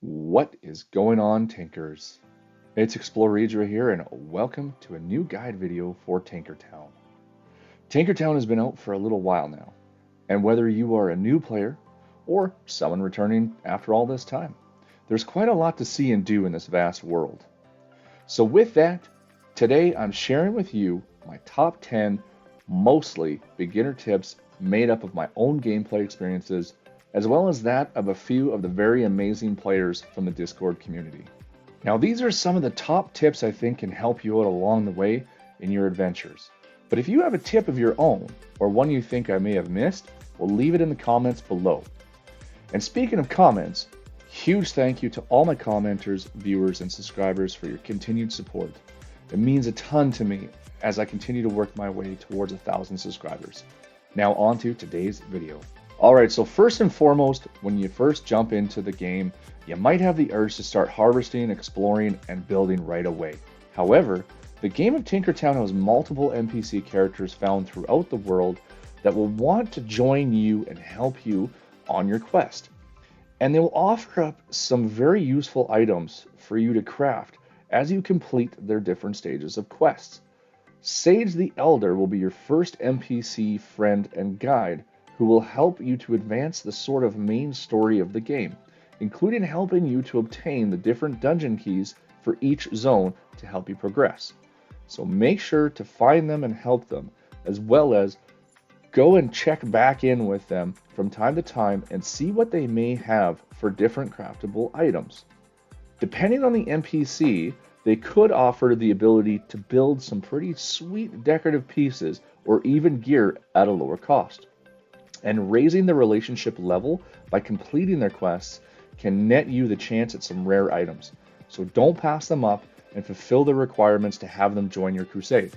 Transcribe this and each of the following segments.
What is going on, Tinkers? It's Explorer here, and welcome to a new guide video for Tinkertown. Tinkertown has been out for a little while now, and whether you are a new player or someone returning after all this time, there's quite a lot to see and do in this vast world. So with that, today I'm sharing with you my top 10 mostly beginner tips made up of my own gameplay experiences as well as that of a few of the very amazing players from the Discord community. Now, these are some of the top tips I think can help you out along the way in your adventures. But if you have a tip of your own, or one you think I may have missed, well, leave it in the comments below. And speaking of comments, huge thank you to all my commenters, viewers, and subscribers for your continued support. It means a ton to me as I continue to work my way towards 1,000 subscribers. Now on to today's video. Alright, so first and foremost, when you first jump into the game, you might have the urge to start harvesting, exploring, and building right away. However, the game of Tinkertown has multiple NPC characters found throughout the world that will want to join you and help you on your quest. And they will offer up some very useful items for you to craft as you complete their different stages of quests. Sage the Elder will be your first NPC friend and guide, who will help you to advance the sort of main story of the game, including helping you to obtain the different dungeon keys for each zone to help you progress. So make sure to find them and help them, as well as go and check back in with them from time to time and see what they may have for different craftable items. Depending on the NPC, they could offer the ability to build some pretty sweet decorative pieces or even gear at a lower cost. And raising the relationship level by completing their quests can net you the chance at some rare items. So don't pass them up and fulfill the requirements to have them join your crusade.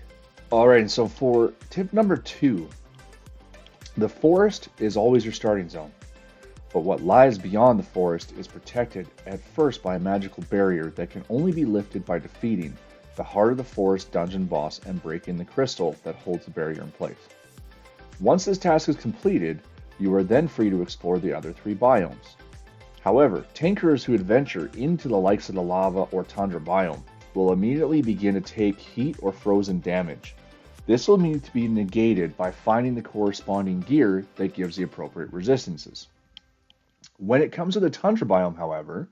Alright, and so for tip number 2, the forest is always your starting zone. But what lies beyond the forest is protected at first by a magical barrier that can only be lifted by defeating the Heart of the Forest dungeon boss and breaking the crystal that holds the barrier in place. Once this task is completed, you are then free to explore the other 3 biomes. However, tinkerers who adventure into the likes of the lava or tundra biome will immediately begin to take heat or frozen damage. This will need to be negated by finding the corresponding gear that gives the appropriate resistances. When it comes to the tundra biome, however,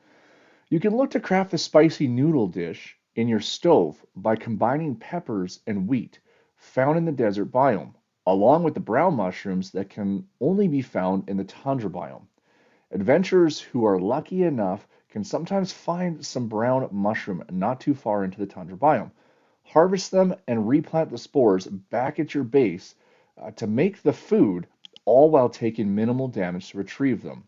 you can look to craft the spicy noodle dish in your stove by combining peppers and wheat found in the desert biome, along with the brown mushrooms that can only be found in the tundra biome. Adventurers who are lucky enough can sometimes find some brown mushroom not too far into the tundra biome. Harvest them and replant the spores back at your base to make the food, all while taking minimal damage to retrieve them.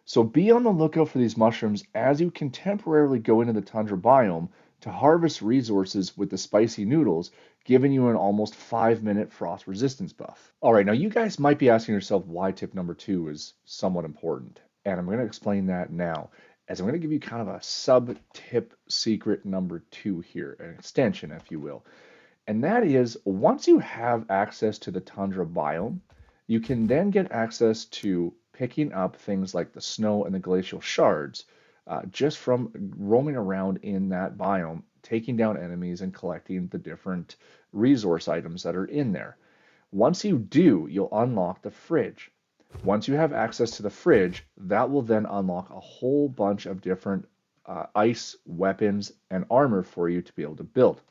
So be on the lookout for these mushrooms as you can temporarily go into the tundra biome to harvest resources with the spicy noodles, giving you an almost 5-minute frost resistance buff. Alright, now you guys might be asking yourself why tip number 2 is somewhat important, and I'm going to explain that now, as I'm going to give you kind of a sub-tip secret number 2 here, an extension if you will. And that is, once you have access to the tundra biome, you can then get access to picking up things like the snow and the glacial shards, just from roaming around in that biome, taking down enemies and collecting the different resource items that are in there. Once you do, you'll unlock the fridge. Once you have access to the fridge, that will then unlock a whole bunch of different ice weapons and armor for you to be able to build.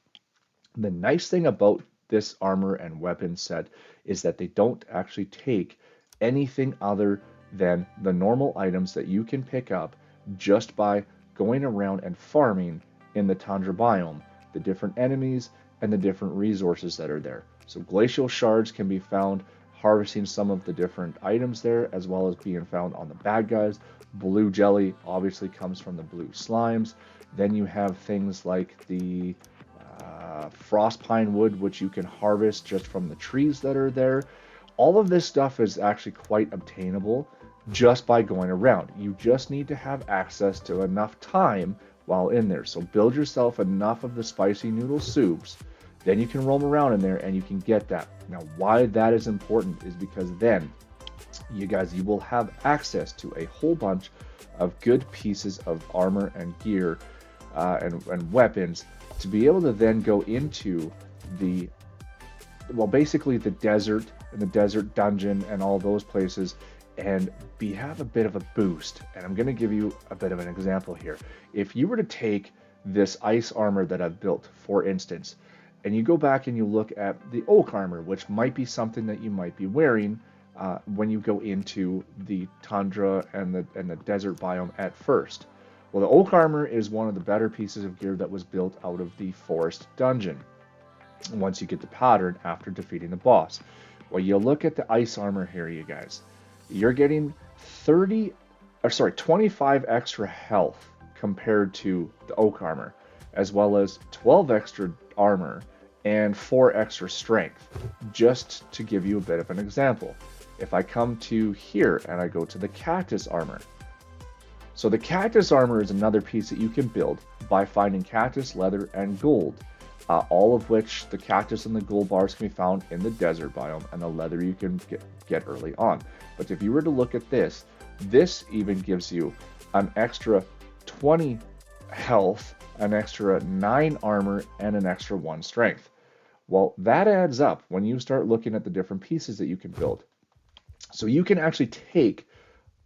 The nice thing about this armor and weapon set is that they don't actually take anything other than the normal items that you can pick up just by going around and farming in the tundra biome, the different enemies and the different resources that are there. So glacial shards can be found harvesting some of the different items there, as well as being found on the bad guys. Blue jelly obviously comes from the blue slimes. Then you have things like the frost pine wood, which you can harvest just from the trees that are there. All of this stuff is actually quite obtainable just by going around. You just need to have access to enough time while in there. So build yourself enough of the spicy noodle soups, then you can roam around in there and you can get that. Now, why that is important is because then you will have access to a whole bunch of good pieces of armor and gear and weapons to be able to then go into the, well, basically the desert and the desert dungeon and all those places and have a bit of a boost. And I'm going to give you a bit of an example here. If you were to take this ice armor that I've built, for instance, and you go back and you look at the oak armor, which might be something that you might be wearing when you go into the tundra and the desert biome at first. Well, the oak armor is one of the better pieces of gear that was built out of the forest dungeon once you get the pattern after defeating the boss. Well, you look at the ice armor here, you guys. You're getting 25 extra health compared to the oak armor, as well as 12 extra armor and 4 extra strength, just to give you a bit of an example. If I come to here and I go to the cactus armor, so the cactus armor is another piece that you can build by finding cactus, leather, and gold, all of which the cactus and the gold bars can be found in the desert biome, and the leather you can get early on. But if you were to look at this even gives you an extra 20 health, an extra 9 armor, and an extra 1 strength. Well, that adds up when you start looking at the different pieces that you can build. So you can actually take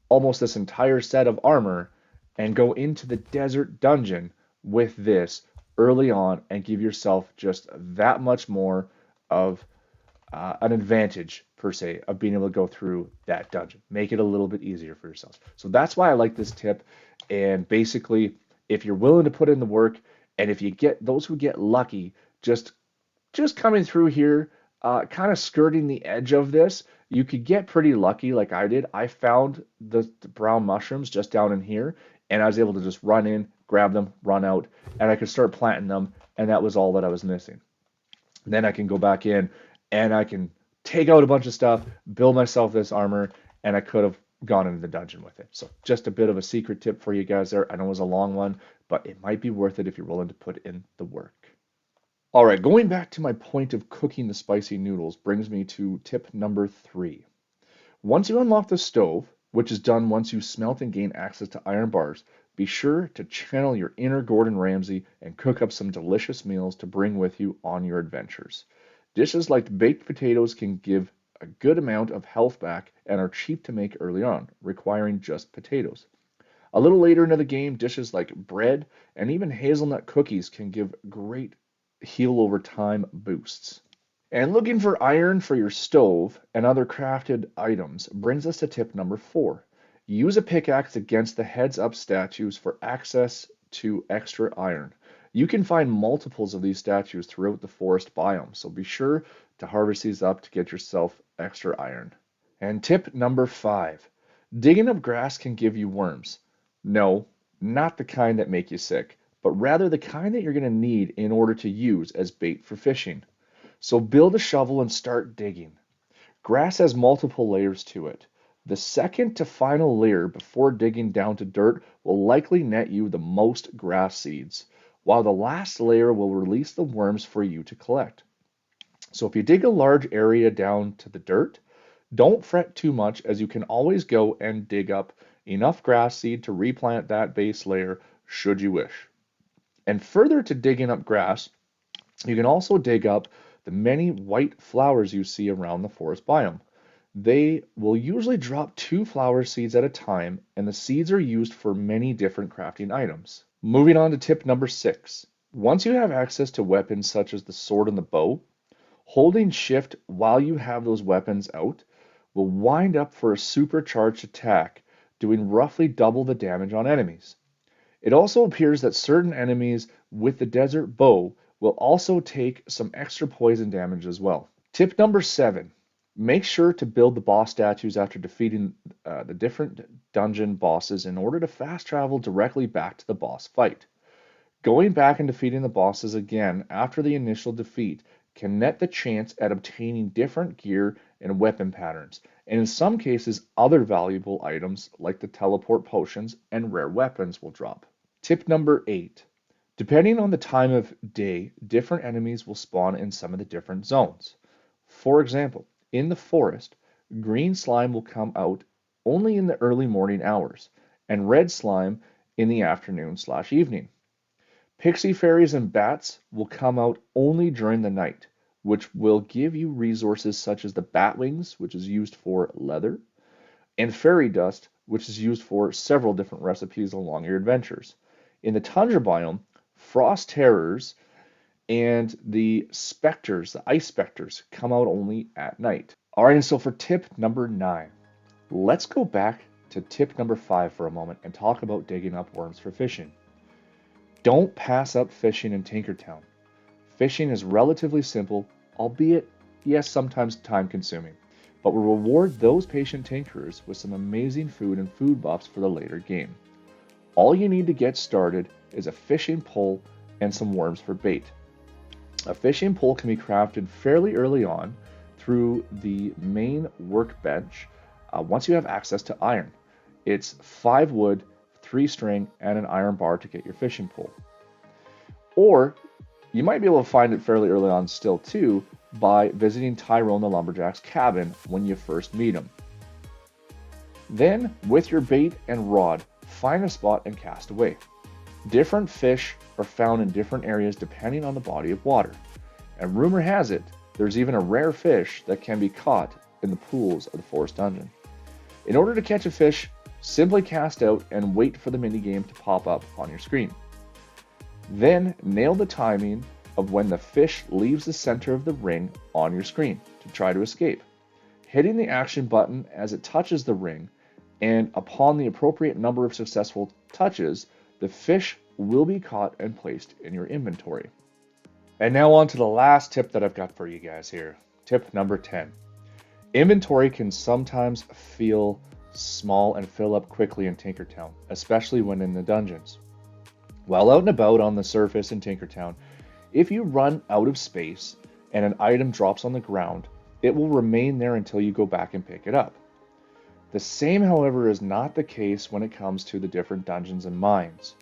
almost this entire set of armor and go into the desert dungeon with this early on and give yourself just that much more of an advantage, per se, of being able to go through that dungeon. Make it a little bit easier for yourselves. So that's why I like this tip. And basically, if you're willing to put in the work, and if you get those who get lucky, just coming through here, kind of skirting the edge of this, you could get pretty lucky like I did. I found the brown mushrooms just down in here, and I was able to just run in, grab them, run out, and I could start planting them, and that was all that I was missing. Then I can go back in, and I can take out a bunch of stuff, build myself this armor, and I could have gone into the dungeon with it. So just a bit of a secret tip for you guys there. I know it was a long one, but it might be worth it if you're willing to put in the work. All right, going back to my point of cooking the spicy noodles brings me to tip number 3. Once you unlock the stove, which is done once you smelt and gain access to iron bars, be sure to channel your inner Gordon Ramsay and cook up some delicious meals to bring with you on your adventures. Dishes like baked potatoes can give a good amount of health back and are cheap to make early on, requiring just potatoes. A little later into the game, dishes like bread and even hazelnut cookies can give great heal over time boosts. And looking for iron for your stove and other crafted items brings us to tip number 4. Use a pickaxe against the heads up statues for access to extra iron. You can find multiples of these statues throughout the forest biome, so be sure to harvest these up to get yourself extra iron. And tip number 5. Digging up grass can give you worms. No, not the kind that make you sick, but rather the kind that you're going to need in order to use as bait for fishing. So build a shovel and start digging. Grass has multiple layers to it. The second to final layer before digging down to dirt will likely net you the most grass seeds, while the last layer will release the worms for you to collect. So if you dig a large area down to the dirt, don't fret too much, as you can always go and dig up enough grass seed to replant that base layer should you wish. And further to digging up grass, you can also dig up the many white flowers you see around the forest biome. They will usually drop 2 flower seeds at a time, and the seeds are used for many different crafting items. Moving on to tip number 6. Once you have access to weapons such as the sword and the bow, holding shift while you have those weapons out will wind up for a supercharged attack, doing roughly double the damage on enemies. It also appears that certain enemies with the desert bow will also take some extra poison damage as well. Tip number 7. Make sure to build the boss statues after defeating the different dungeon bosses in order to fast travel directly back to the boss fight. Going back and defeating the bosses again after the initial defeat can net the chance at obtaining different gear and weapon patterns, and in some cases other valuable items like the teleport potions and rare weapons will drop. Tip number 8. Depending on the time of day, different enemies will spawn in some of the different zones. For example, in the forest, green slime will come out only in the early morning hours, and red slime in the afternoon/evening. Pixie fairies and bats will come out only during the night, which will give you resources such as the bat wings, which is used for leather, and fairy dust, which is used for several different recipes along your adventures. In the tundra biome, frost terrors and the specters, the ice specters, come out only at night. All right, and so for tip number 9, let's go back to tip number 5 for a moment and talk about digging up worms for fishing. Don't pass up fishing in Tinkertown. Fishing is relatively simple, albeit, yes, sometimes time consuming, but will reward those patient tinkerers with some amazing food and food buffs for the later game. All you need to get started is a fishing pole and some worms for bait. A fishing pole can be crafted fairly early on through the main workbench once you have access to iron. It's 5 wood, 3 string, and an iron bar to get your fishing pole. Or you might be able to find it fairly early on still too by visiting Tyrone the Lumberjack's cabin when you first meet him. Then, with your bait and rod, find a spot and cast away. Different fish are found in different areas depending on the body of water. And rumor has it, there's even a rare fish that can be caught in the pools of the forest dungeon. In order to catch a fish, simply cast out and wait for the minigame to pop up on your screen. Then nail the timing of when the fish leaves the center of the ring on your screen to try to escape. Hitting the action button as it touches the ring, and upon the appropriate number of successful touches, the fish will be caught and placed in your inventory. And now on to the last tip that I've got for you guys here. Tip number 10. Inventory can sometimes feel small and fill up quickly in Tinkertown, especially when in the dungeons. While out and about on the surface in Tinkertown, if you run out of space and an item drops on the ground, it will remain there until you go back and pick it up. The same, however, is not the case when it comes to the different dungeons and mines.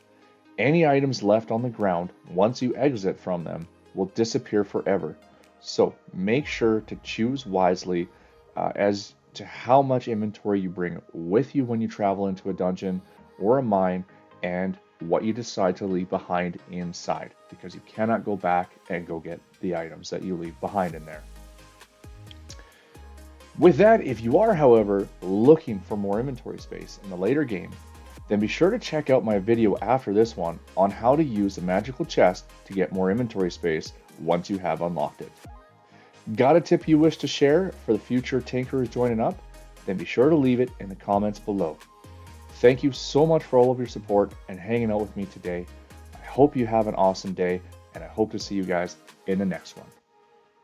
Any items left on the ground once you exit from them will disappear forever. So make sure to choose wisely as to how much inventory you bring with you when you travel into a dungeon or a mine, and what you decide to leave behind inside, because you cannot go back and go get the items that you leave behind in there. With that, if you are, however, looking for more inventory space in the later game, then be sure to check out my video after this one on how to use the magical chest to get more inventory space once you have unlocked it. Got a tip you wish to share for the future tinkerers joining up? Then be sure to leave it in the comments below. Thank you so much for all of your support and hanging out with me today. I hope you have an awesome day, and I hope to see you guys in the next one.